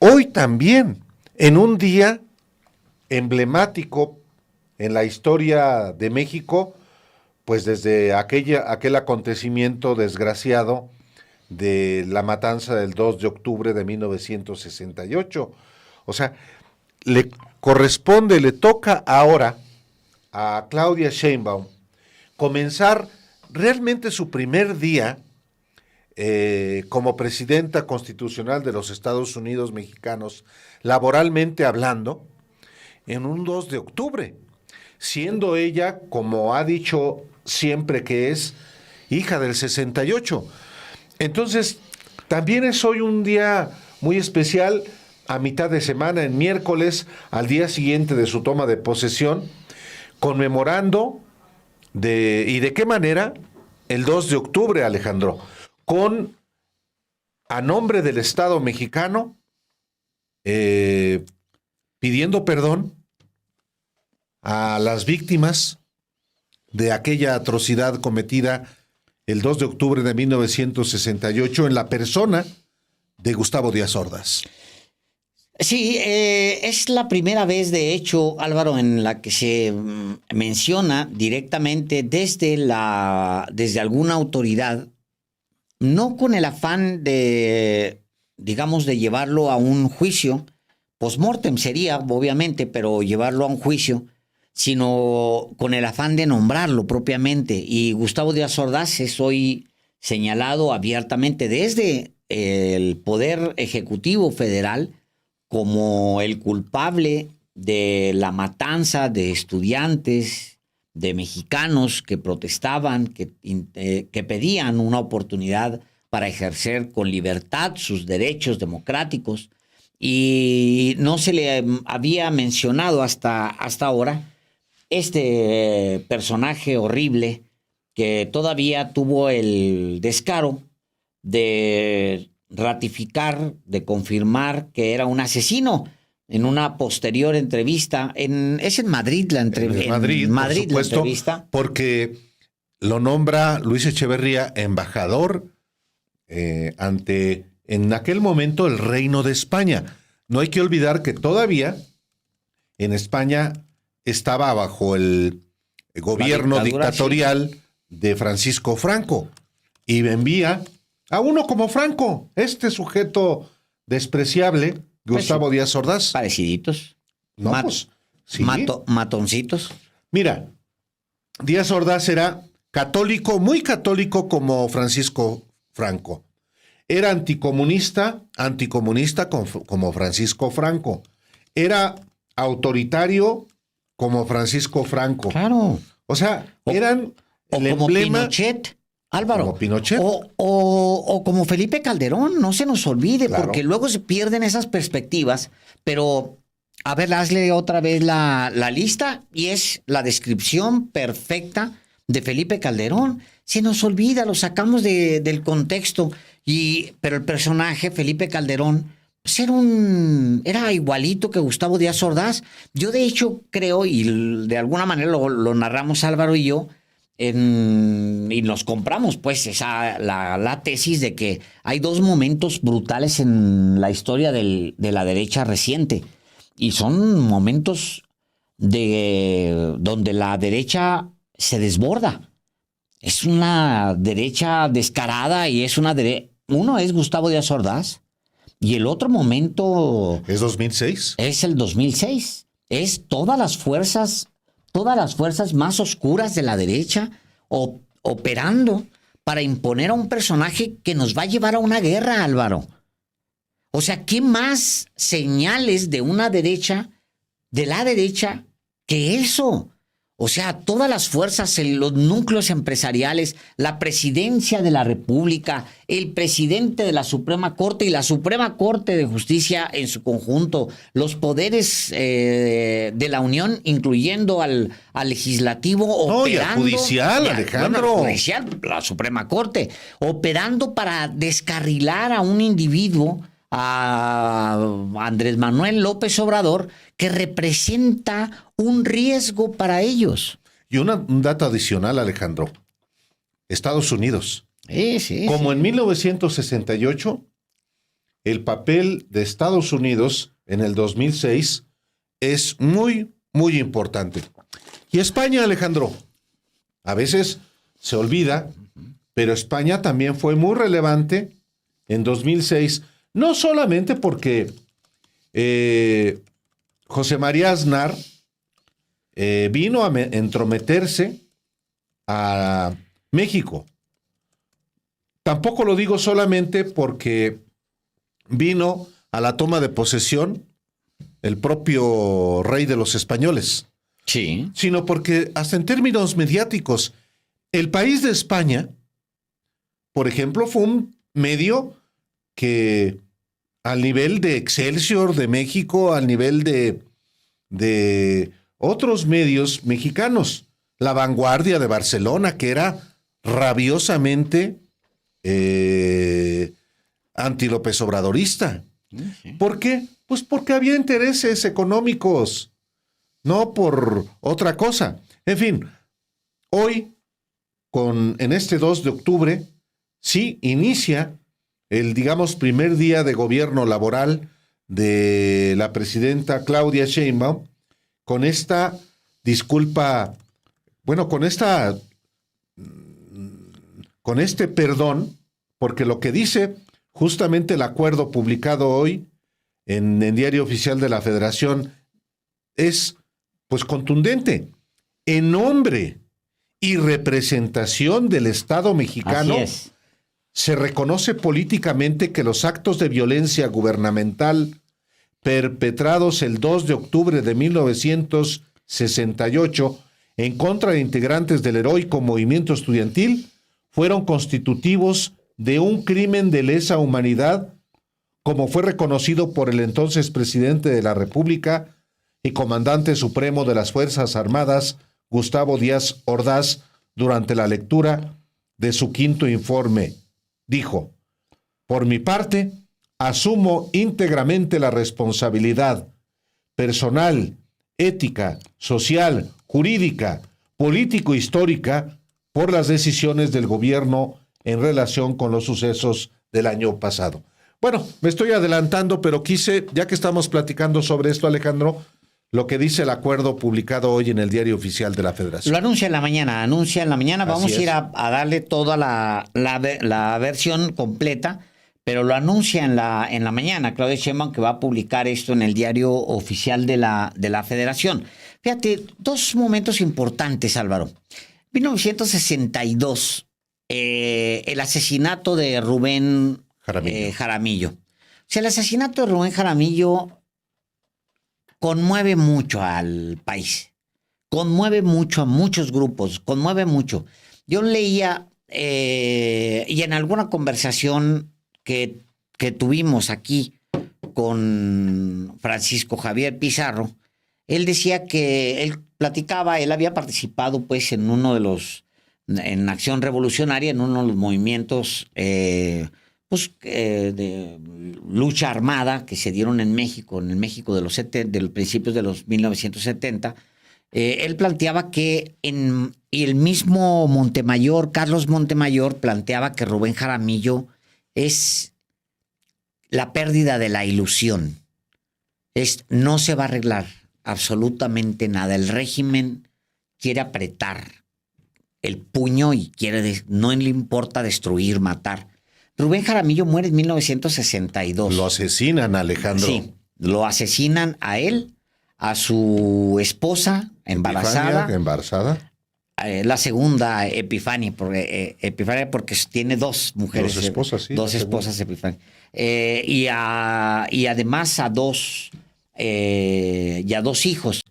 hoy también, en un día emblemático en la historia de México, pues desde aquel acontecimiento desgraciado de la matanza del 2 de octubre de 1968. O sea, le corresponde, le toca ahora a Claudia Sheinbaum comenzar realmente su primer día como presidenta constitucional de los Estados Unidos mexicanos, laboralmente hablando, en un 2 de octubre, siendo ella, como ha dicho siempre que es, hija del 68. Entonces, también es hoy un día muy especial, a mitad de semana, en miércoles, al día siguiente de su toma de posesión, conmemorando y de qué manera el 2 de octubre, Alejandro, a nombre del Estado mexicano, pidiendo perdón a las víctimas de aquella atrocidad cometida el 2 de octubre de 1968 en la persona de Gustavo Díaz Ordaz. Sí, es la primera vez, de hecho, Álvaro, en la que se menciona directamente desde alguna autoridad, no con el afán de, digamos, de llevarlo a un juicio, post-mortem sería, obviamente, pero llevarlo a un juicio, sino con el afán de nombrarlo propiamente. Y Gustavo Díaz Ordaz es hoy señalado abiertamente desde el Poder Ejecutivo Federal como el culpable de la matanza de estudiantes, de mexicanos que protestaban, que pedían una oportunidad para ejercer con libertad sus derechos democráticos. Y no se le había mencionado hasta ahora este personaje horrible que todavía tuvo el descaro de ratificar, de confirmar que era un asesino en una posterior entrevista. Es en Madrid la entrevista. En Madrid, por supuesto, la entrevista. Porque lo nombra Luis Echeverría embajador ante, en aquel momento, el Reino de España. No hay que olvidar que todavía en España estaba bajo el gobierno dictatorial de Francisco Franco y envía a uno como Franco, este sujeto despreciable, Gustavo Díaz Ordaz. Pareciditos. No, pues, sí. Matoncitos. Mira, Díaz Ordaz era católico, muy católico como Francisco Franco. Era anticomunista como Francisco Franco. Era autoritario como Francisco Franco. Claro. O sea, eran el como emblema. Pinochet. Álvaro, como Pinochet. O como Felipe Calderón, no se nos olvide, claro, porque luego se pierden esas perspectivas. Pero, a ver, hazle otra vez la lista y es la descripción perfecta de Felipe Calderón. Se nos olvida, lo sacamos del contexto. Pero el personaje, Felipe Calderón, pues era igualito que Gustavo Díaz Ordaz. Yo, de hecho, creo, y de alguna manera lo narramos Álvaro y yo, y nos compramos pues la tesis de que hay dos momentos brutales en la historia de la derecha reciente, y son momentos donde la derecha se desborda. Es una derecha descarada y es uno es Gustavo Díaz Ordaz y el otro momento es 2006. Es el 2006. Es todas las fuerzas más oscuras de la derecha operando para imponer a un personaje que nos va a llevar a una guerra, Álvaro. O sea, ¿qué más señales de la derecha, que eso? O sea, todas las fuerzas, los núcleos empresariales, la presidencia de la República, el presidente de la Suprema Corte y la Suprema Corte de Justicia en su conjunto, los poderes de la Unión, incluyendo al legislativo, operando. Y al judicial, Alejandro. Bueno, judicial, la Suprema Corte, operando para descarrilar a un individuo, a Andrés Manuel López Obrador, que representa un riesgo para ellos. Y un dato adicional, Alejandro. Estados Unidos. Sí. Como en 1968, el papel de Estados Unidos en el 2006 es muy, muy importante. Y España, Alejandro, a veces se olvida, pero España también fue muy relevante en 2006, no solamente porque José María Aznar vino a entrometerse a México. Tampoco lo digo solamente porque vino a la toma de posesión el propio rey de los españoles, Sí. sino porque hasta en términos mediáticos, el país de España, por ejemplo, fue un medio que al nivel de Excelsior de México, al nivel de otros medios mexicanos, La Vanguardia de Barcelona, que era rabiosamente anti-López Obradorista. Sí. ¿Por qué? Pues porque había intereses económicos, no por otra cosa. En fin, hoy, en este 2 de octubre, sí inicia el, digamos, primer día de gobierno laboral de la presidenta Claudia Sheinbaum, con esta disculpa, bueno, con este perdón, porque lo que dice justamente el acuerdo publicado hoy en el Diario Oficial de la Federación es, pues, contundente. En nombre y representación del Estado mexicano, Así es. se reconoce políticamente que los actos de violencia gubernamental perpetrados el 2 de octubre de 1968 en contra de integrantes del heroico movimiento estudiantil fueron constitutivos de un crimen de lesa humanidad, como fue reconocido por el entonces presidente de la República y comandante supremo de las Fuerzas Armadas, Gustavo Díaz Ordaz, durante la lectura de su quinto informe. Dijo: por mi parte, asumo íntegramente la responsabilidad personal, ética, social, jurídica, político-histórica por las decisiones del gobierno en relación con los sucesos del año pasado. Bueno, me estoy adelantando, pero quise, ya que estamos platicando sobre esto, Alejandro, lo que dice el acuerdo publicado hoy en el Diario Oficial de la Federación. Lo anuncia en la mañana, Vamos a ir a darle toda la versión completa, pero lo anuncia en la mañana Claudia Sheinbaum, que va a publicar esto en el Diario Oficial de la Federación. Fíjate, dos momentos importantes, Álvaro. 1962, el asesinato de Rubén Jaramillo. O sea, el asesinato de Rubén Jaramillo conmueve mucho al país, conmueve mucho a muchos grupos, conmueve mucho. Yo leía, y en alguna conversación que tuvimos aquí con Francisco Javier Pizarro, él decía que él platicaba, él había participado pues en en Acción Revolucionaria, en uno de los movimientos de lucha armada que se dieron en el México de los principios de los 1970. Él planteaba y el mismo Montemayor, Carlos Montemayor, planteaba que Rubén Jaramillo es la pérdida de la ilusión. No se va a arreglar absolutamente nada. El régimen quiere apretar el puño y no le importa destruir, matar. Rubén Jaramillo muere en 1962. Lo asesinan, Alejandro. Sí, lo asesinan a él, a su esposa embarazada. La segunda, Epifania, porque tiene dos mujeres. Dos esposas, sí. Dos esposas, Epifania. Y además a dos hijos.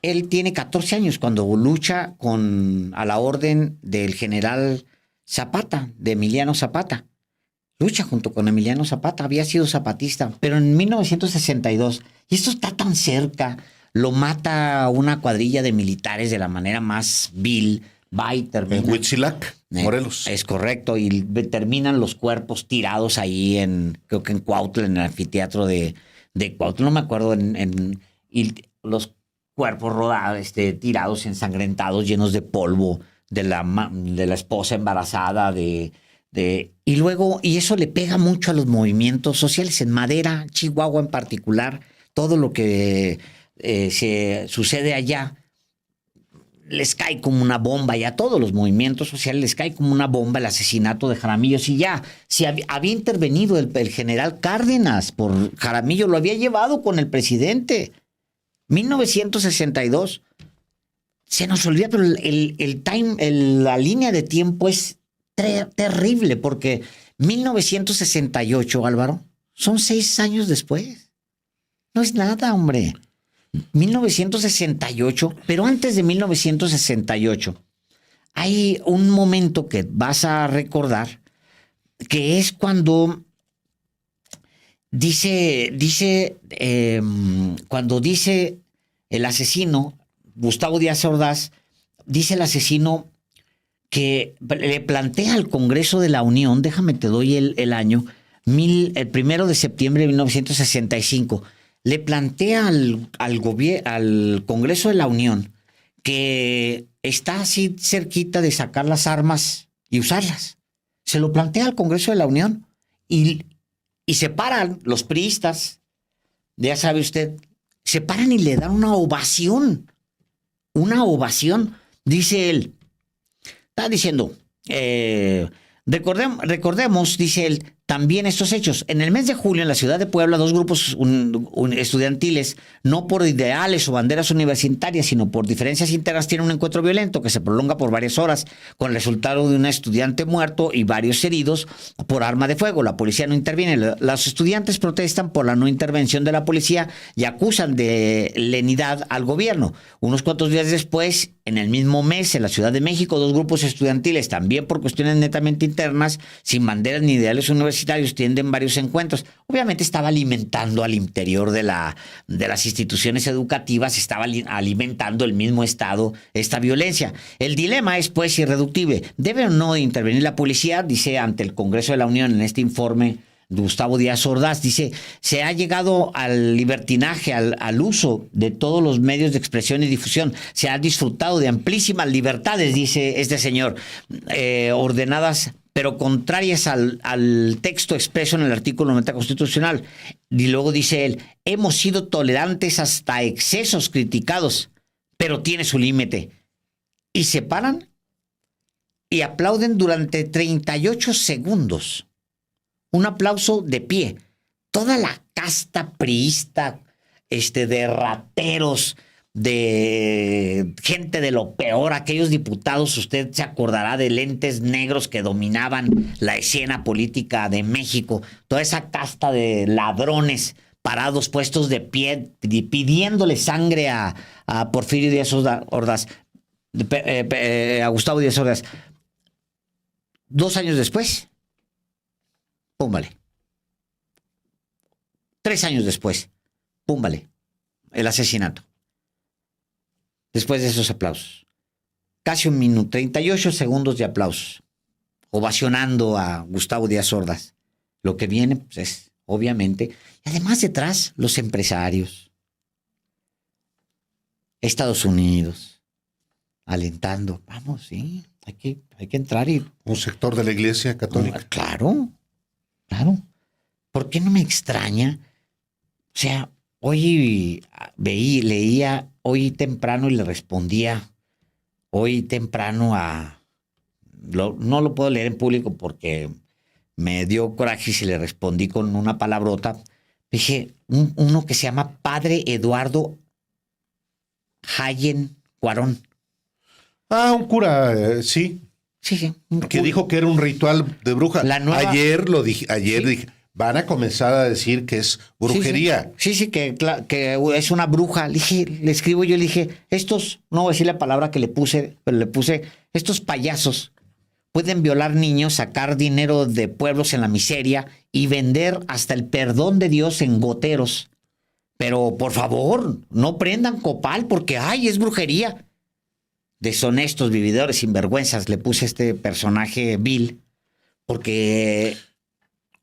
Él tiene 14 años cuando lucha a la orden del general Zapata, de Emiliano Zapata. Lucha junto con Emiliano Zapata, había sido zapatista, pero en 1962, y esto está tan cerca, lo mata una cuadrilla de militares de la manera más vil, va y termina. En Huitzilac, Morelos. Es correcto, y terminan los cuerpos tirados ahí creo que en Cuautla, en el anfiteatro de Cuautla, no me acuerdo, y los cuerpos rodados, tirados, ensangrentados, llenos de polvo, de la esposa embarazada, de Y luego, y eso le pega mucho a los movimientos sociales, en Madera, Chihuahua en particular, todo lo que se sucede allá les cae como una bomba, y a todos los movimientos sociales les cae como una bomba el asesinato de Jaramillo. Si ya, si había intervenido el general Cárdenas por Jaramillo, lo había llevado con el presidente. 1962. Se nos olvida, pero la línea de tiempo es terrible, porque 1968, Álvaro, son 6 años después. No es nada, hombre. 1968, pero antes de 1968, hay un momento que vas a recordar, que es cuando cuando dice el asesino, Gustavo Díaz Ordaz, dice el asesino que le plantea al Congreso de la Unión, déjame te doy el año, el 1 de septiembre de 1965, le plantea al Congreso de la Unión que está así cerquita de sacar las armas y usarlas. Se lo plantea al Congreso de la Unión y se paran los priistas, ya sabe usted, se paran y le dan una ovación. Una ovación, dice él. Está diciendo, recordemos, dice él, también estos hechos. En el mes de julio, en la ciudad de Puebla, 2 grupos estudiantiles, no por ideales o banderas universitarias, sino por diferencias internas, tienen un encuentro violento que se prolonga por varias horas, con el resultado de un estudiante muerto y varios heridos por arma de fuego. La policía no interviene. Los estudiantes protestan por la no intervención de la policía y acusan de lenidad al gobierno. Unos cuantos días después, en el mismo mes, en la Ciudad de México, 2 grupos estudiantiles, también por cuestiones netamente internas, sin banderas ni ideales universitarios, tienden varios encuentros. Obviamente estaba alimentando al interior de las instituciones educativas, estaba alimentando el mismo Estado esta violencia. El dilema es, pues, irreductible. ¿Debe o no intervenir la policía? Dice ante el Congreso de la Unión en este informe de Gustavo Díaz Ordaz, dice, se ha llegado al libertinaje, al uso de todos los medios de expresión y difusión. Se ha disfrutado de amplísimas libertades, dice este señor, ordenadas pero contrarias al texto expreso en el artículo 90 constitucional. Y luego dice él, hemos sido tolerantes hasta excesos criticados, pero tiene su límite. Y se paran y aplauden durante 38 segundos. Un aplauso de pie. Toda la casta priista, de rateros, de gente de lo peor, aquellos diputados, usted se acordará de lentes negros que dominaban la escena política de México, toda esa casta de ladrones parados, puestos de pie, pidiéndole sangre a Porfirio Díaz Ordaz, a Gustavo Díaz Ordaz. 2 años después, púmbale. 3 años después, púmbale, el asesinato. Después de esos aplausos. Casi 1 minuto, 38 segundos de aplausos. Ovacionando a Gustavo Díaz Ordaz. Lo que viene, pues, es, obviamente, y además detrás, los empresarios. Estados Unidos, alentando. Vamos, sí, hay que entrar y... Un sector de la Iglesia Católica. Claro. ¿Por qué no me extraña? O sea, hoy leía hoy temprano y le respondía hoy temprano no lo puedo leer en público porque me dio coraje y se le respondí con una palabrota. Dije, uno que se llama Padre Eduardo Hayen Cuarón. Ah, un cura, sí. Sí. Que dijo que era un ritual de bruja. Ayer dije, van a comenzar a decir que es brujería. Sí, que es una bruja. Le escribo yo, le dije, no voy a decir la palabra que le puse, pero le puse, estos payasos pueden violar niños, sacar dinero de pueblos en la miseria y vender hasta el perdón de Dios en goteros. Pero, por favor, no prendan copal porque, es brujería. Deshonestos, vividores, sinvergüenzas, le puse este personaje vil, porque...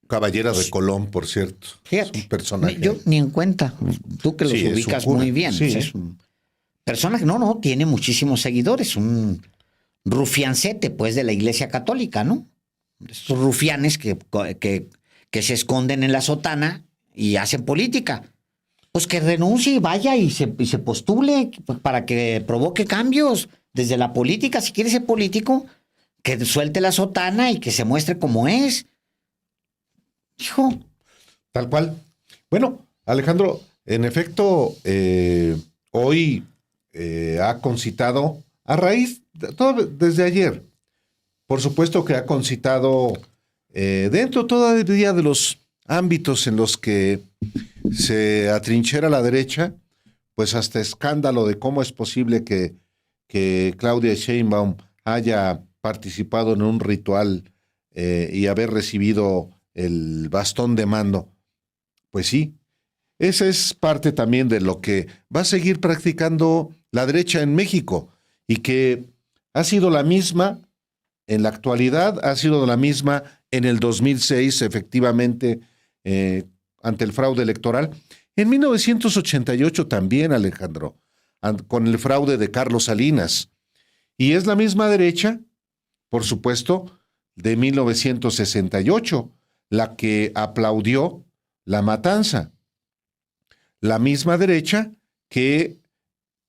Caballera de Colón, por cierto. Fíjate, es un personaje. Yo ni en cuenta. Tú que los ubicas muy bien. Sí. Es un personaje, tiene muchísimos seguidores. Un rufiancete, pues, de la Iglesia Católica, ¿no? Estos rufianes que se esconden en la sotana y hacen política. Pues que renuncie y vaya y se postule para que provoque cambios desde la política. Si quiere ser político, que suelte la sotana y que se muestre como es. Hijo. Tal cual. Bueno, Alejandro, en efecto, hoy ha concitado, a raíz, desde ayer, por supuesto que ha concitado dentro todavía de los ámbitos en los que se atrinchera la derecha, pues hasta escándalo de cómo es posible que Claudia Sheinbaum haya participado en un ritual y haber recibido el bastón de mando. Pues sí, esa es parte también de lo que va a seguir practicando la derecha en México y que ha sido la misma en la actualidad, ha sido la misma en el 2006, efectivamente, ante el fraude electoral. En 1988 también, Alejandro, con el fraude de Carlos Salinas. Y es la misma derecha, por supuesto, de 1968, la que aplaudió la matanza. La misma derecha que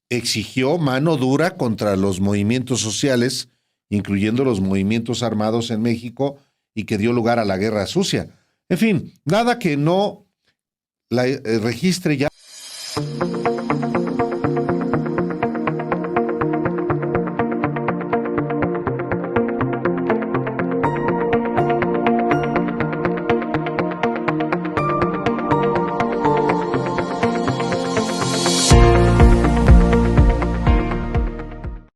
exigió mano dura contra los movimientos sociales, incluyendo los movimientos armados en México, y que dio lugar a la Guerra Sucia. En fin, nada que no la registre ya.